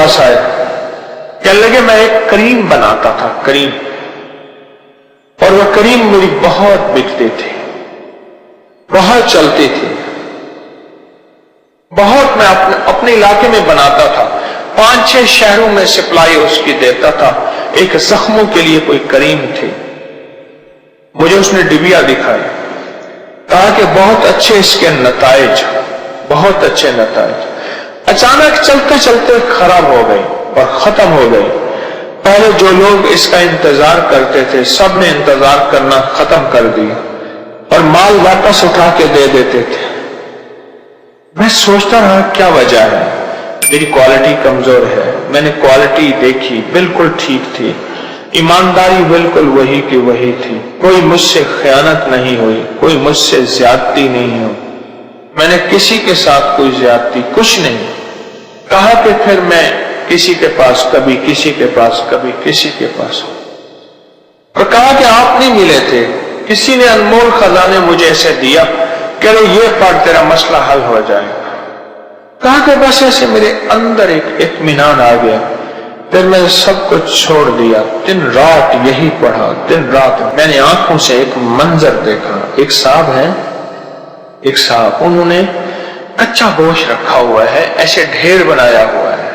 پاس آئے، کہنے لگے میں ایک کریم بناتا تھا، کریم، اور وہ کریم میری بہت بکتے تھے، بہت چلتی تھی، بہت میں اپنے علاقے میں بناتا تھا، 5-6 شہروں میں سپلائی اس کی دیتا تھا۔ ایک زخموں کے لیے کوئی کریم تھی، مجھے اس نے ڈبیا دکھائی، کہا کہ بہت اچھے اس کے نتائج، بہت اچھے نتائج۔ اچانک چلتے چلتے خراب ہو گئی اور ختم ہو گئی۔ پہلے جو لوگ اس کا انتظار کرتے تھے سب نے انتظار کرنا ختم کر دیا اور مال واپس اٹھا کے دے دیتے تھے۔ میں سوچتا رہا کیا وجہ ہے، میری کوالٹی کمزور ہے، میں نے کوالٹی دیکھی بالکل ٹھیک تھی، ایمانداری بالکل وہی کی وہی تھی، کوئی مجھ سے خیانت نہیں ہوئی، کوئی مجھ سے زیادتی نہیں ہوئی، میں نے کسی کے ساتھ کوئی زیادتی کچھ نہیں۔ کہا کہ پھر میں کسی کے پاس کبھی، کسی کے پاس کبھی، کسی کے پاس، اور کہا کہ آپ نہیں ملے تھے، کسی نے انمول خزانے مجھے ایسے دیا کہ یہ پڑھ تیرا مسئلہ حل ہو جائے گا۔ کہا کہ بس ایسے میرے اندر ایک اطمینان آ گیا، پھر میں سب کچھ چھوڑ دیا، دن رات یہی پڑھا، دن رات۔ میں نے آنکھوں سے ایک منظر دیکھا، ایک صاحب ہے، ایک صاحب، انہوں نے کچا گوشت رکھا ہوا ہے، ایسے ڈھیر بنایا ہوا ہے،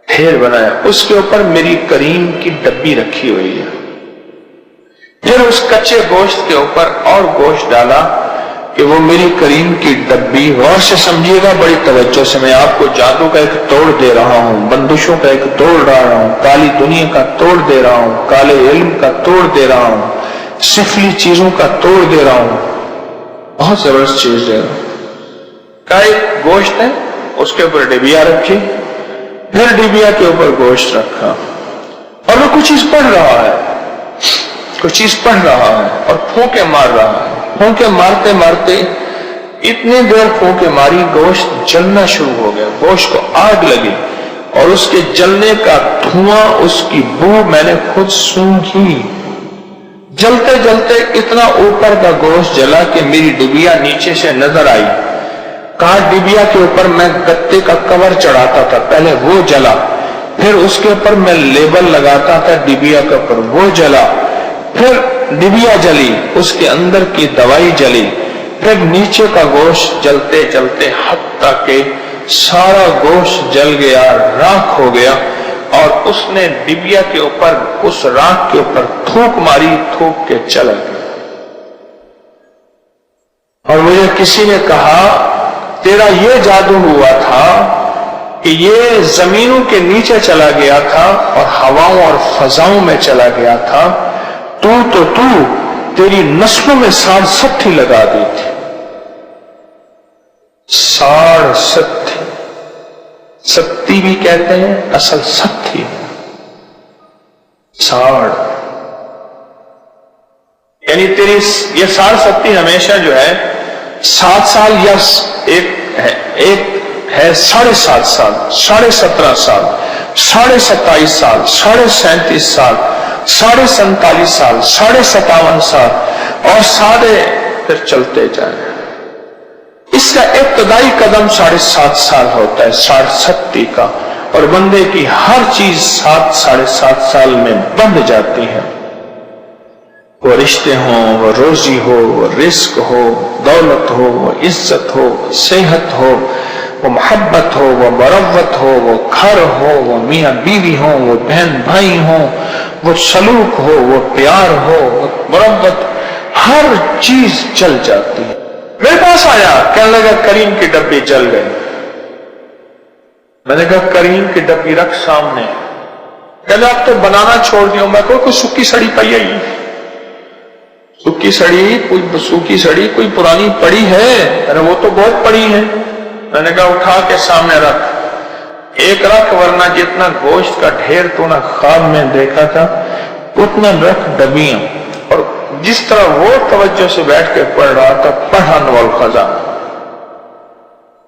ڈھیر بنایا، اس کے اوپر میری کریم کی ڈبی رکھی ہوئی ہے، پھر اس کچے گوشت کے اوپر اور گوشت ڈالا کہ وہ میری کریم کی ڈبی، غور سے سمجھیے گا بڑی توجہ سے، میں آپ کو جادو کا ایک توڑ دے رہا ہوں، بندشوں کا ایک توڑ رہا ہوں، کالی دنیا کا توڑ دے رہا ہوں، کالے علم کا توڑ دے رہا ہوں، سفلی چیزوں کا توڑ دے رہا ہوں، بہت زبردست چیز دے رہا ہوں۔ کا ایک گوشت ہے، اس کے اوپر ڈبیا رکھی، پھر ڈبیا کے اوپر گوشت رکھا، اور وہ کچھ چیز پڑھ رہا ہے، کچھ چیز پڑھ رہا ہے اور پھونکے مار رہا ہے، پھونکے مارتے مارتے اتنی دیر پھونکے ماری، گوشت جلنا شروع ہو گیا، گوشت کو آگ لگی اور اس کے جلنے کا دھواں، اس کی بو میں نے خود سونگھی، جلتے جلتے اتنا اوپر کا گوشت جلا کہ میری ڈبیا نیچے سے نظر آئی۔ کہا ڈبیا کے اوپر میں گتے کا کور چڑھاتا تھا، پہلے وہ جلا، پھر اس کے اوپر میں لیبل لگاتا تھا ڈبیا کے اوپر، وہ جلا، پھر ڈبیا جلی، اس کے اندر کی دوائی جلی، پھر نیچے کا گوشت جلتے جلتے حتیٰ کہ سارا گوشت جل گیا، راکھ ہو گیا، اور اس نے ڈبیا کے اوپر، اس راکھ کے اوپر تھوک ماری، تھوک کے چلا گیا۔ اور مجھے کسی نے کہا تیرا یہ جادو ہوا تھا کہ یہ زمینوں کے نیچے چلا گیا تھا اور ہواؤں اور فضاؤں میں چلا گیا تھا، تو تیری نسلوں میں 67 لگا دی تھی، 67، ستی بھی کہتے ہیں، اصل ستی، 60، یعنی تیری یہ 67 ہمیشہ جو ہے 7 سال، یا ایک ہے 7.5 سال، 17.5 سال، 27.5 سال، 37.5 سال، 47 سال، 57 سال، اور پھر چلتے جائیں۔ اس کا ابتدائی قدم 7.5 سال ہوتا ہے، 67 کا، اور بندے کی ہر چیز 7-7.5 سال میں بند جاتی ہے، وہ رشتے ہوں، وہ روزی ہو، وہ رزق ہو، دولت ہو، وہ عزت ہو، صحت ہو، وہ محبت ہو، وہ مروت ہو، وہ گھر ہو، وہ میاں بیوی ہو، وہ بہن بھائی ہوں، وہ سلوک ہو، وہ پیار ہو، وہ مروت، ہر چیز جل جاتی ہے۔ میرے پاس آیا، کہنے لگا کریم کی ڈبی جل گئی۔ میں نے کہا کریم کی ڈبی رکھ سامنے، کہنے اب تو بنانا چھوڑ دیا، میں کوئی سکی سڑی پئی ہے، سکی سڑی کوئی پرانی پڑی ہے، ارے وہ تو بہت پڑی ہے۔ میں نے کہا اٹھا کے سامنے رکھ، ایک رکھ، ورنہ جتنا گوشت کا ڈھیر تو نہ خواب میں دیکھا تھا اتنا رکھ ڈبیاں، اور جس طرح وہ توجہ سے بیٹھ کے پڑھ رہا تھا، پڑھا نول خزانہ۔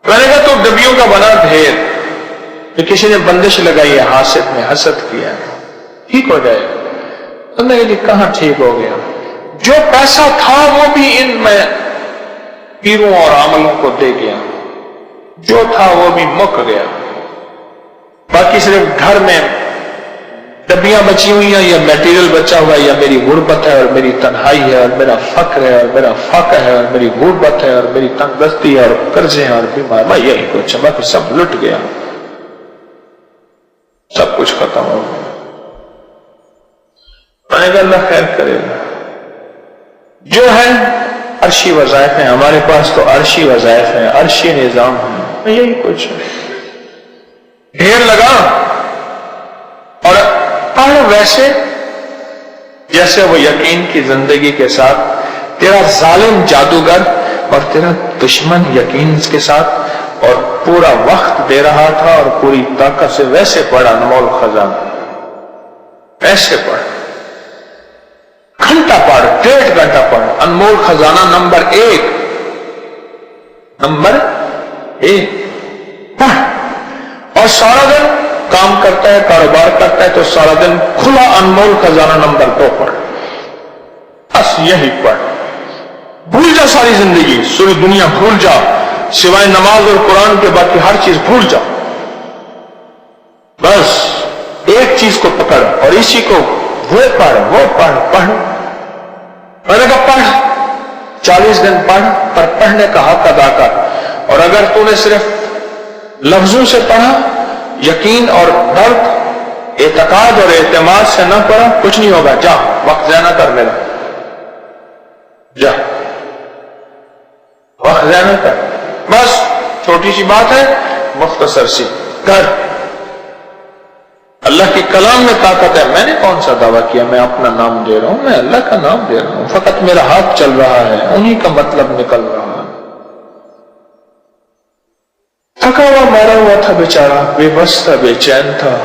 میں نے کہا تو ڈبیوں کا بنا ڈھیر، تو کسی نے بندش لگائی ہے، حاسد نے حسد کیا، ٹھیک ہو جائے گا۔ میں نے کہاں ٹھیک ہو گیا، جو پیسہ تھا وہ بھی ان میں پیروں اور عاملوں کو دے گیا، جو تھا وہ بھی مک گیا، باقی صرف گھر میں ڈبیاں بچی ہوئی ہیں، یا میٹیریل بچا ہوا ہے، یا میری غربت ہے اور میری تنہائی ہے اور میرا فقر ہے اور میرا فاقہ ہے اور میری غربت ہے اور میری تنگ دستی ہے اور قرضے ہیں اور بیمار، میں یہی کچھ ہے، باقی سب لٹ گیا، سب کچھ ختم ہو گیا۔ میں نے کہا اللہ خیر کرے گا، جو ہے عرشی وظائف ہیں، ہمارے پاس تو عرشی وظائف ہیں، عرشی نظام ہے، یہی کچھ ہے۔ ڈھیر لگا اور پڑھ ویسے جیسے وہ یقین کی زندگی کے ساتھ تیرا ظالم جادوگر اور تیرا دشمن یقین کے ساتھ اور پورا وقت دے رہا تھا اور پوری طاقت سے، ویسے پڑھ انمول خزانہ، ایسے پڑھ، گھنٹہ پڑھ، 1.5 گھنٹہ پڑھ، انمول خزانہ نمبر 1 پڑھ، اور سارا دن کام کرتا ہے، کاروبار کرتا ہے تو سارا دن کھلا انمول خزانہ نمبر 2 پڑھ، بس یہی پڑھ، بھول جا ساری زندگی، سوری دنیا بھول جا، سوائے نماز اور قرآن کے باقی ہر چیز بھول جا، بس ایک چیز کو پکڑ اور اسی کو وہ پڑھ۔ میں نے کہا پڑھ، 40 دن پڑھ، پر پڑھنے کا حق ادا کر، اور اگر تو نے صرف لفظوں سے پڑھا، یقین اور درد، اعتقاد اور اعتماد سے نہ پڑھا، کچھ نہیں ہوگا، جا وقت ضائع نہ کر میرا، جا وقت ضائع نہ کر، بس چھوٹی سی بات ہے، مختصر سی کر۔ اللہ کے کلام میں طاقت ہے، میں نے کون سا دعویٰ کیا میں اپنا نام دے رہا ہوں، میں اللہ کا نام دے رہا ہوں، فقط میرا ہاتھ چل رہا ہے، انہی کا مطلب نکل رہا ہے۔ تھکا ہوا مارا ہوا تھا بیچارہ، بے بس تھا، بے چین تھا،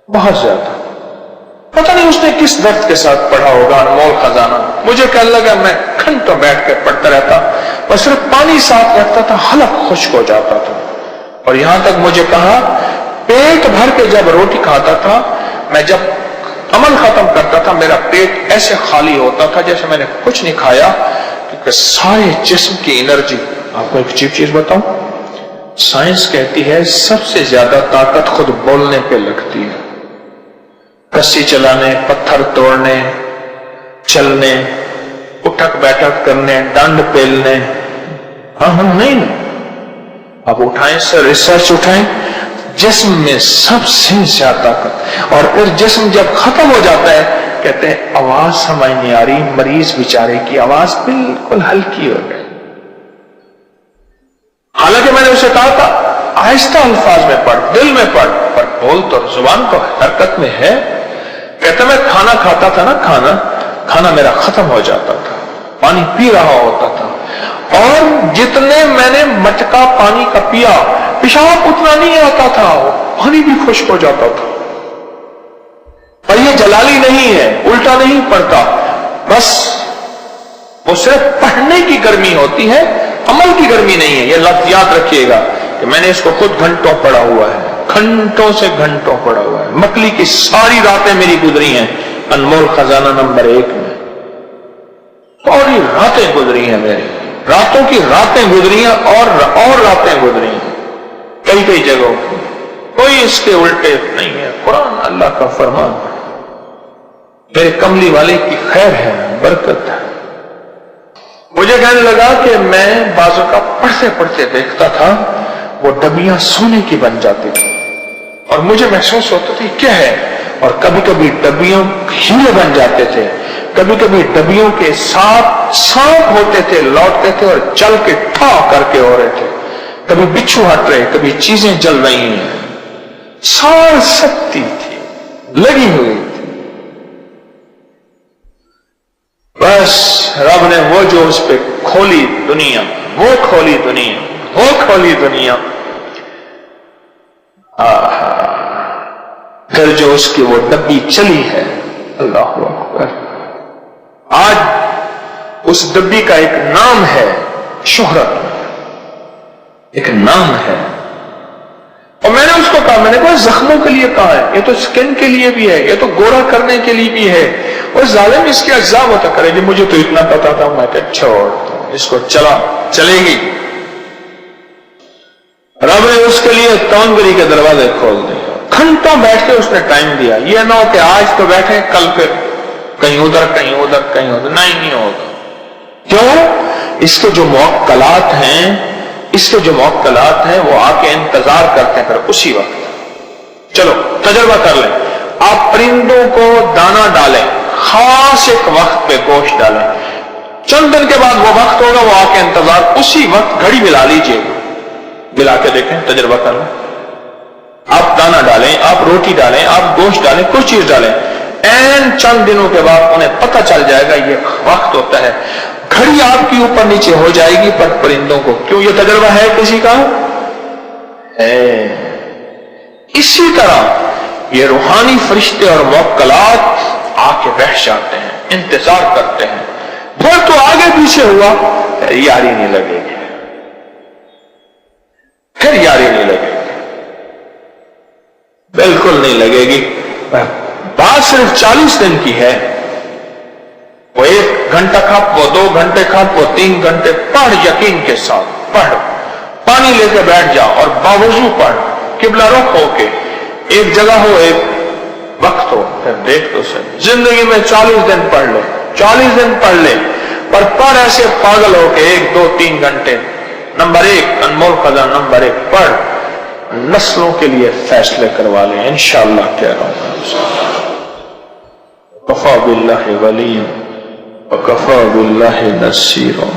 بہت زیادہ، پتہ نہیں اس نے کس درد کے ساتھ پڑھا ہوگا انمول خزانہ۔ مجھے کہنے لگا میں گھنٹوں بیٹھ کے پڑھتا رہتا، اور صرف پانی ساتھ رکھتا تھا، حلق خشک ہو جاتا تھا، اور یہاں تک مجھے کہا پیٹ بھر کے جب روٹی کھاتا تھا، میں جب عمل ختم کرتا تھا میرا پیٹ ایسے خالی ہوتا تھا جیسے میں نے کچھ نہیں کھایا، کیونکہ سارے جسم کی انرجی۔ آپ کو ایک چیز بتاؤں، سائنس کہتی ہے سب سے زیادہ طاقت خود بولنے پہ لگتی ہے، رسی چلانے، پتھر توڑنے، چلنے، اٹھک بیٹھک کرنے، ڈنڈ پیلنے، نہیں، اب اٹھائیں سر، ریسرچ اٹھائیں، جسم میں سب سے زیادہ طاقت، اور پھر جسم جب ختم ہو جاتا ہے کہتے ہیں آواز سمجھ نہیں آ رہی، مریض بیچارے کی آواز بالکل ہلکی ہو گئی۔ حالانکہ میں نے اسے کہا تھا آہستہ الفاظ میں پڑھ، دل میں پڑھ، پر بول تو زبان تو حرکت میں ہے۔ کہتا میں کھانا کھاتا تھا نا، کھانا میرا ختم ہو جاتا تھا، پانی پی رہا ہوتا تھا، اور جتنے میں نے مٹکا پانی کا پیا، پیشاب اتنا نہیں آتا تھا، پانی بھی خشک ہو جاتا تھا۔ اور یہ جلالی نہیں ہے، الٹا نہیں پڑتا، بس وہ صرف پڑھنے کی گرمی ہوتی ہے، عمل کی گرمی نہیں ہے۔ یہ لفظ یاد رکھیے گا کہ میں نے اس کو خود گھنٹوں پڑھا ہوا ہے، گھنٹوں سے گھنٹوں پڑھا ہوا ہے، مکلی کی ساری راتیں میری گزری ہیں انمول خزانہ نمبر 1 میں، ساری راتیں گزری ہیں میری، راتوں کی راتیں گزری ہیں اور راتیں گزری ہیں کئی جگہوں کی، کوئی اس کے الٹے نہیں ہے، قرآن اللہ کا فرمان، میرے کملی والے کی خیر ہے، برکت ہے۔ مجھے کہنے لگا کہ میں بازو کا پڑھتے پڑھتے دیکھتا تھا وہ ڈبیاں سونے کی بن جاتی تھی، اور مجھے محسوس ہوتا تھا کیا ہے، اور کبھی کبھی ڈبیوں ہیرے بن جاتے تھے، کبھی کبھی ڈبیوں کے سانپ ہوتے تھے، لوٹتے تھے اور چل کے ٹھا کر کے ہو رہے تھے، کبھی بچھو ہٹ رہے، کبھی چیزیں جل رہی ہیں، سار سکتی تھی، لگی ہوئی تھی۔ بس رب نے وہ جو اس پہ کھولی دنیا، وہ کھولی دنیا، پھر جو اس کی وہ ڈبی چلی ہے، اللہ اکبر، آج اس ڈبی کا ایک نام ہے، شہرت، ایک نام ہے، اور میں نے اس کو کہا، میں نے کہا زخموں کے لیے کہا ہے، یہ تو سکن کے لیے بھی ہے، یہ تو گورا کرنے کے لیے بھی ہے، اور ظالم اس کے اجزاء ہوتا کرے جی، مجھے تو اتنا پتا تھا، میں کہ چھوڑ اس کو، چلے گی۔ رب نے اس کے لیے تونگری کے دروازے کھول دیے، گھنٹوں بیٹھ کے اس نے ٹائم دیا. یہ نہ ہو کہ آج تو بیٹھے کل پھر کہیں ادھر کہیں ادھر کہیں ادھر، نہیں ہوگا. کیوں؟ اس کے جو موکلات ہیں وہ آ کے انتظار کرتے ہیں پھر اسی وقت. چلو تجربہ کر لیں. آپ پرندوں کو دانا ڈالیں، خاص ایک وقت پہ گوشت ڈالیں، چند دن کے بعد وہ وقت ہوگا، وہ آ کے انتظار، اسی وقت گھڑی ملا لیجئے، ملا کے دیکھیں، تجربہ کر لیں. آپ دانا ڈالیں، آپ روٹی ڈالیں، آپ گوشت ڈالیں، کوئی چیز ڈالیں، این چند دنوں کے بعد انہیں پتہ چل جائے گا یہ وقت ہوتا ہے. گھڑی آپ کی اوپر نیچے ہو جائے گی، پر پرندوں کو کیوں؟ یہ تجربہ ہے کسی کا؟ ہے. اسی طرح یہ روحانی فرشتے اور موکلات آ کے بیٹھ جاتے ہیں، انتظار کرتے ہیں. پھر تو آگے پیچھے ہوا، پھر یاری نہیں لگے گی، پھر یاری نہیں لگے گی، بالکل نہیں لگے گی. بات صرف 40 دن کی ہے. وہ 1 گھنٹہ کھپ، وہ 2 گھنٹے کھپ، وہ 3 گھنٹے پڑھ، یقین کے ساتھ پڑھ، پانی لے کے بیٹھ جا اور باوضو پڑھ، قبلہ رخ ہو کے، ایک جگہ ہو، ایک وقت ہو، پھر دیکھ تو صحیح. زندگی میں 40 دن پڑھ لے، 40 دن پڑھ لے، پر پڑھ ایسے پاگل ہو کے 1 2 3 گھنٹے. نمبر 1 انمول قدر، نمبر 1 پڑھ، نسلوں کے لیے فیصلے کروا لیں انشاءاللہ. کہہ رہا ہوں کفا باللہ ولی وکفا باللہ نصیرا.